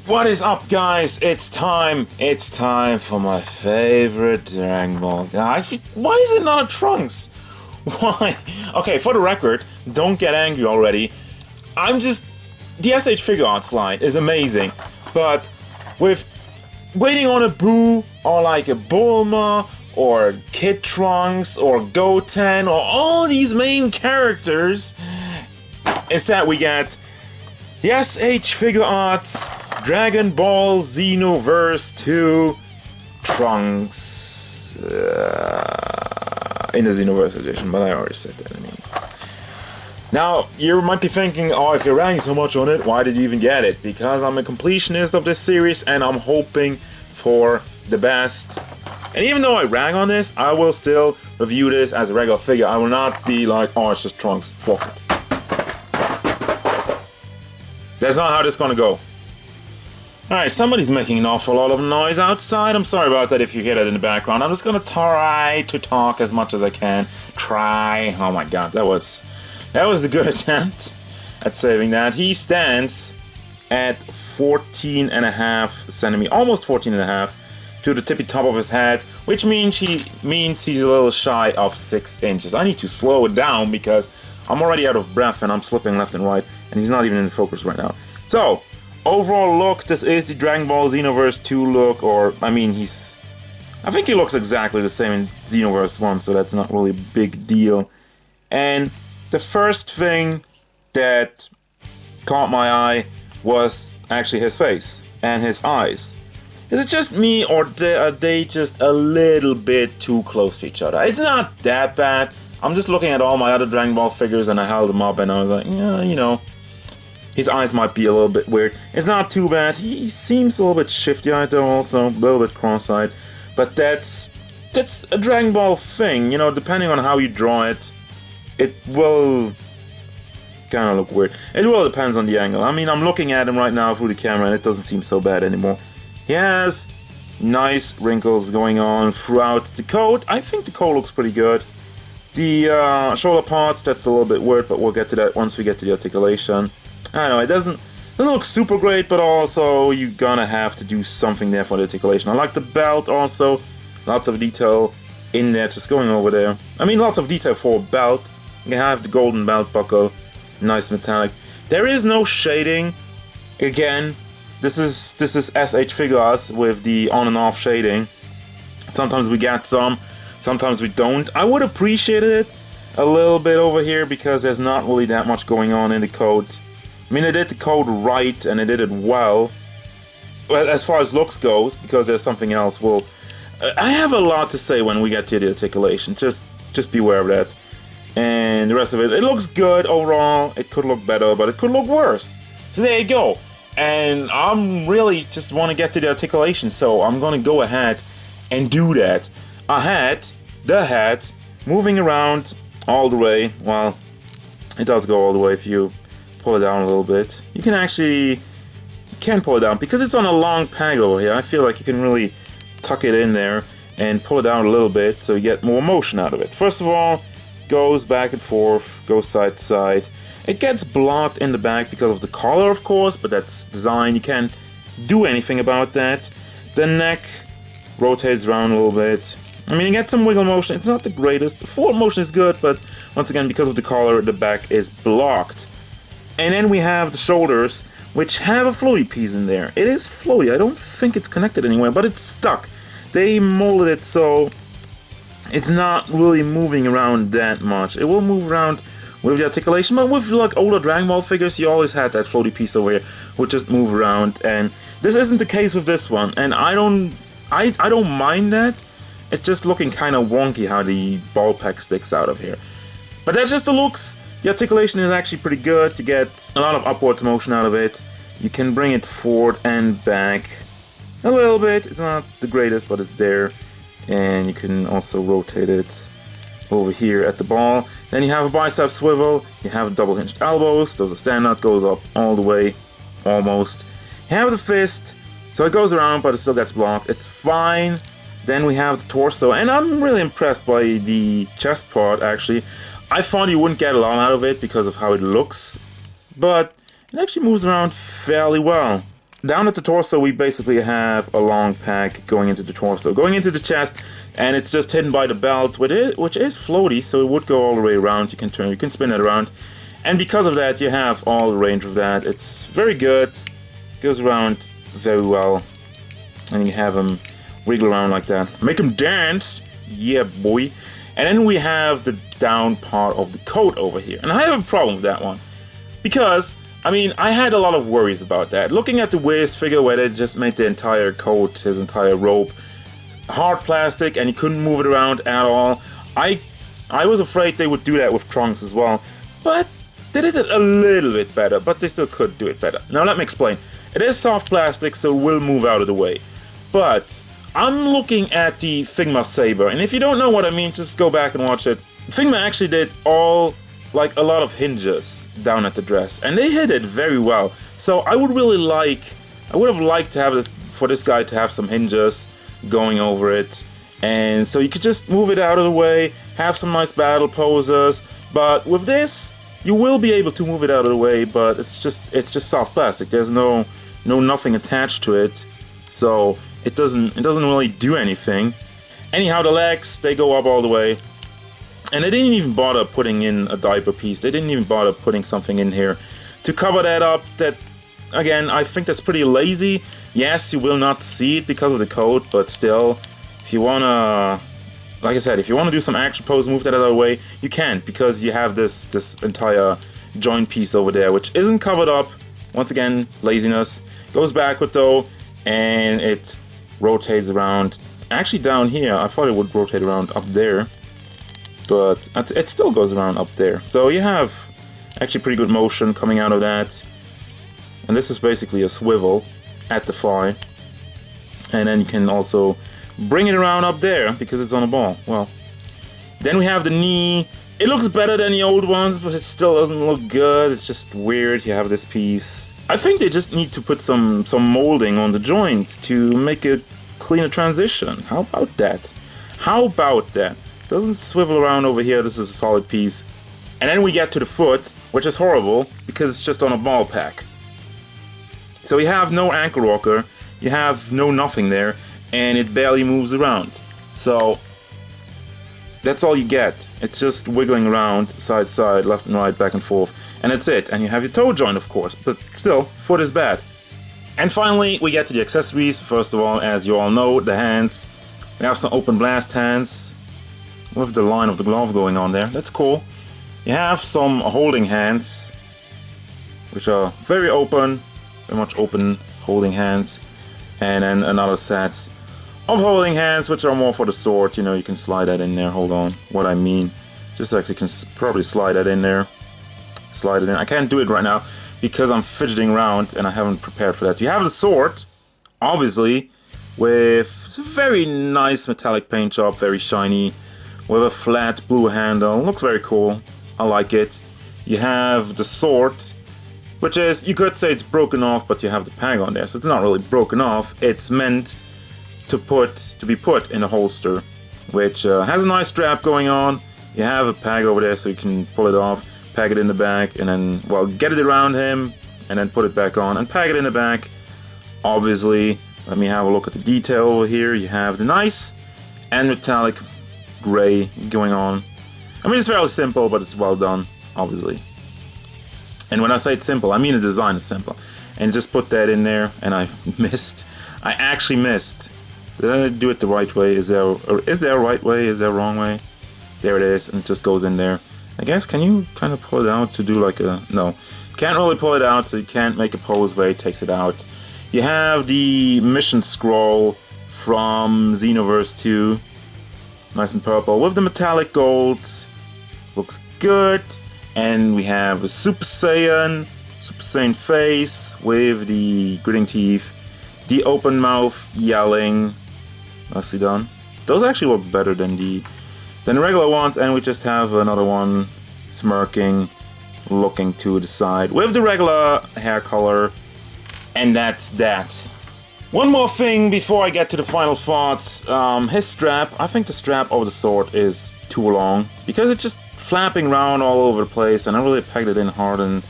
What is up, guys? It's time. It's time for my favorite Dragon Ball guy. Why is it not Trunks? Why? Okay, for the record, don't get angry already. The SH Figuarts line is amazing, but with waiting on a Boo or like a Bulma or Kid Trunks or Goten or all these main characters, instead we get the SH Figuarts Dragon Ball Xenoverse 2 Trunks in the Xenoverse edition, but I already said that. Now, you might be thinking, oh, if you're ranking so much on it, why did you even get it? Because I'm a completionist of this series and I'm hoping for the best. And even though I rag on this, I will still review this as a regular figure. I will not be like, oh, it's just Trunks, fuck it. That's not how this is gonna go. Alright, somebody's making an awful lot of noise outside. I'm sorry about that if you hear that in the background. I'm just gonna try to talk as much as I can. Try. Oh my god, that was a good attempt at saving that. He stands at 14.5 centimeters, almost 14.5 to the tippy top of his head, which means he's a little shy of 6 inches. I need to slow it down because I'm already out of breath and I'm slipping left and right, and he's not even in focus right now. So, overall look, this is the Dragon Ball Xenoverse 2 look, I think he looks exactly the same in Xenoverse 1, so that's not really a big deal. And the first thing that caught my eye was actually his face and his eyes. Is it just me, or are they just a little bit too close to each other? It's not that bad. I'm just looking at all my other Dragon Ball figures and I held them up and I was like, yeah, you know, his eyes might be a little bit weird. It's not too bad. He seems a little bit shifty-eyed though, also a little bit cross-eyed. But that's a Dragon Ball thing, you know. Depending on how you draw it, it will kind of look weird. It will depends on the angle. I mean, I'm looking at him right now through the camera, and it doesn't seem so bad anymore. He has nice wrinkles going on throughout the coat. I think the coat looks pretty good. The shoulder parts, that's a little bit weird, but we'll get to that once we get to the articulation. I don't know, it doesn't look super great, but also you're gonna have to do something there for the articulation. I like the belt also, lots of detail in there, just going over there. I mean, lots of detail for a belt. You have the golden belt buckle, nice metallic. There is no shading. Again, this is SH Figuarts with the on and off shading. Sometimes we get some, sometimes we don't. I would appreciate it a little bit over here because there's not really that much going on in the code. I mean, they did the code right and they did it well as far as looks goes, because there's something else. Well, I have a lot to say when we get to the articulation. Just beware of that. And the rest of it, it looks good overall. It could look better, but it could look worse. So there you go. And I'm really just want to get to the articulation, so I'm gonna go ahead and do that. The head, moving around all the way. Well, it does go all the way if you pull it down a little bit. You can pull it down because it's on a long peg over here. I feel like you can really tuck it in there and pull it down a little bit so you get more motion out of it. First of all, goes back and forth, goes side to side. It gets blocked in the back because of the collar, of course, but that's design. You can't do anything about that. The neck rotates around a little bit. I mean, you get some wiggle motion. It's not the greatest. The forward motion is good, but once again, because of the collar, the back is blocked. And then we have the shoulders, which have a floaty piece in there. It is floaty. I don't think it's connected anywhere, but it's stuck. They molded it so it's not really moving around that much. It will move around with the articulation, but with like older Dragon Ball figures, you always had that floaty piece over here, which just move around. And this isn't the case with this one. And I don't mind that. It's just looking kind of wonky how the ball peg sticks out of here. But that's just the looks. The articulation is actually pretty good to get a lot of upwards motion out of it. You can bring it forward and back a little bit. It's not the greatest, but it's there. And you can also rotate it over here at the ball. Then you have a bicep swivel. You have double hinged elbows. Those are standout, goes up all the way, almost. You have the fist, so it goes around, but it still gets blocked. It's fine. Then we have the torso, and I'm really impressed by the chest part, actually. I thought you wouldn't get a lot out of it because of how it looks, but it actually moves around fairly well. down at the torso, we basically have a long pack going into the torso, going into the chest, and it's just hidden by the belt, which is floaty, so it would go all the way around. You can spin it around, and because of that, you have all the range of that. It's very good, goes around very well, and you have him wiggle around like that, make him dance, yeah boy. And then we have the down part of the coat over here, and I have a problem with that one, because I mean, I had a lot of worries about that. Looking at the Wiz figure where they just made the entire coat, his entire robe, hard plastic, and he couldn't move it around at all. I was afraid they would do that with Trunks as well, but they did it a little bit better, but they still could do it better. Now let me explain. It is soft plastic, so it will move out of the way. But I'm looking at the Figma Saber, and if you don't know what I mean, just go back and watch it. Figma actually did a lot of hinges down at the dress, and they hit it very well. So I would have liked to have this guy to have some hinges going over it, and so you could just move it out of the way, have some nice battle poses. But with this, you will be able to move it out of the way, but it's just soft plastic. There's no nothing attached to it, so it doesn't really do anything. Anyhow, the legs, they go up all the way. And they didn't even bother putting in a diaper piece. They didn't even bother putting something in here to cover that up. That, again, I think that's pretty lazy. Yes, you will not see it because of the coat, but still, if you wanna, like I said, if you wanna do some action pose, move that out of the way, you can't, because you have this entire joint piece over there, which isn't covered up. Once again, laziness. Goes backward though, and it rotates around. Actually, down here, I thought it would rotate around up there, but it still goes around up there. So you have actually pretty good motion coming out of that. And this is basically a swivel at the thigh. And then you can also bring it around up there because it's on a ball. Well, then we have the knee. It looks better than the old ones, but it still doesn't look good. It's just weird. You have this piece. I think they just need to put some molding on the joint to make it cleaner transition. How about that? How about that? Doesn't swivel around over here. This is a solid piece. And then we get to the foot, which is horrible because it's just on a ball pack. So you have no ankle rocker, you have no nothing there, and it barely moves around. So that's all you get. It's just wiggling around side to side, left and right, back and forth, and that's it. And you have your toe joint, of course, but still, foot is bad. And finally, we get to the accessories. First of all, as you all know, the hands. We have some open blast hands with the line of the glove going on there. That's cool. You have some holding hands, which are very open, very much open holding hands. And then another set of holding hands, which are more for the sword. You know, you can slide that in there. Hold on, what I mean. Just actually can probably slide that in there. Slide it in. I can't do it right now because I'm fidgeting around and I haven't prepared for that. You have the sword, obviously, with a very nice metallic paint job, very shiny, with a flat blue handle. Looks very cool. I like it. You have the sword, which is, you could say it's broken off, but you have the peg on there, so it's not really broken off. It's meant to be put in a holster, which has a nice strap going on. You have a peg over there so you can pull it off, peg it in the back, and then, well, get it around him, and then put it back on, and peg it in the back. Obviously, let me have a look at the detail over here. You have the nice and metallic gray going on. I mean, it's fairly simple, but it's well done, obviously. And when I say it's simple, I mean the design is simple. And just put that in there, and I missed. I actually missed. Did I do it the right way? Is there a right way? Is there a wrong way? There it is, and it just goes in there. I guess, can you kind of pull it out to do like a... No. Can't really pull it out, so you can't make a pose where it takes it out. You have the mission scroll from Xenoverse 2. Nice and purple with the metallic gold. Looks good. And we have a Super Saiyan face with the gritting teeth, the open mouth yelling. Nicely done. Those actually look better than the regular ones, and we just have another one smirking, looking to the side with the regular hair color, and that's that. One more thing before I get to the final thoughts. His strap, I think the strap over the sword is too long because it's just flapping around all over the place, and I really pegged it in hard and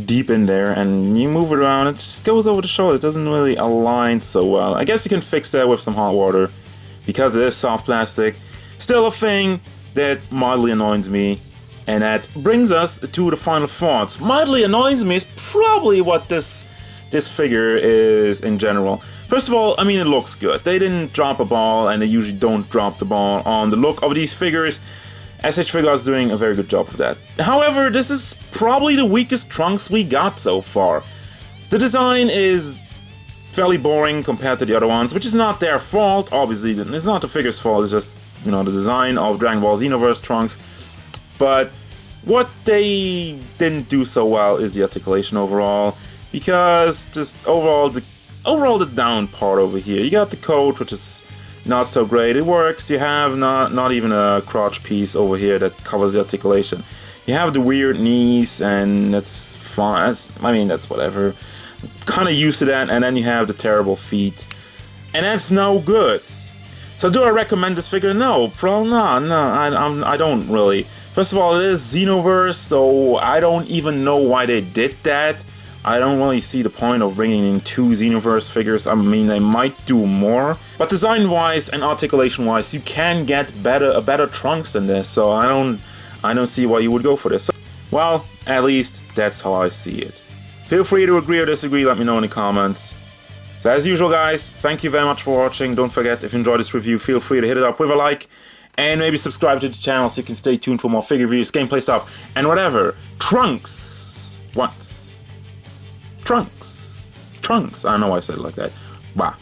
deep in there, and you move it around, it just goes over the shoulder. It doesn't really align so well. I guess you can fix that with some hot water, because it is soft plastic. Still a thing that mildly annoys me, and that brings us to the final thoughts. Mildly annoys me is probably what this figure is in general. First of all, I mean, it looks good. They didn't drop a ball, and they usually don't drop the ball on the look of these figures. SH Figuarts doing a very good job of that. However, this is probably the weakest Trunks we got so far. The design is fairly boring compared to the other ones, which is not their fault, obviously. It's not the figure's fault, it's just, you know, the design of Dragon Ball Xenoverse Trunks. But what they didn't do so well is the articulation overall, because just overall the down part over here. You got the coat, which is not so great. It works. You have not even a crotch piece over here that covers the articulation. You have the weird knees, and that's fine. I mean, that's whatever. Kind of used to that. And then you have the terrible feet, and that's no good. So do I recommend this figure? No, I don't really. First of all, it is Xenoverse, so I don't even know why they did that. I don't really see the point of bringing in 2 Xenoverse figures. I mean, they might do more, but design-wise and articulation-wise, you can get a better Trunks than this. So I don't see why you would go for this. So, well, at least that's how I see it. Feel free to agree or disagree. Let me know in the comments. So as usual, guys, thank you very much for watching. Don't forget, if you enjoyed this review, feel free to hit it up with a like, and maybe subscribe to the channel so you can stay tuned for more figure reviews, gameplay stuff, and whatever Trunks wants. Trunks. I don't know why I said it like that. Bye.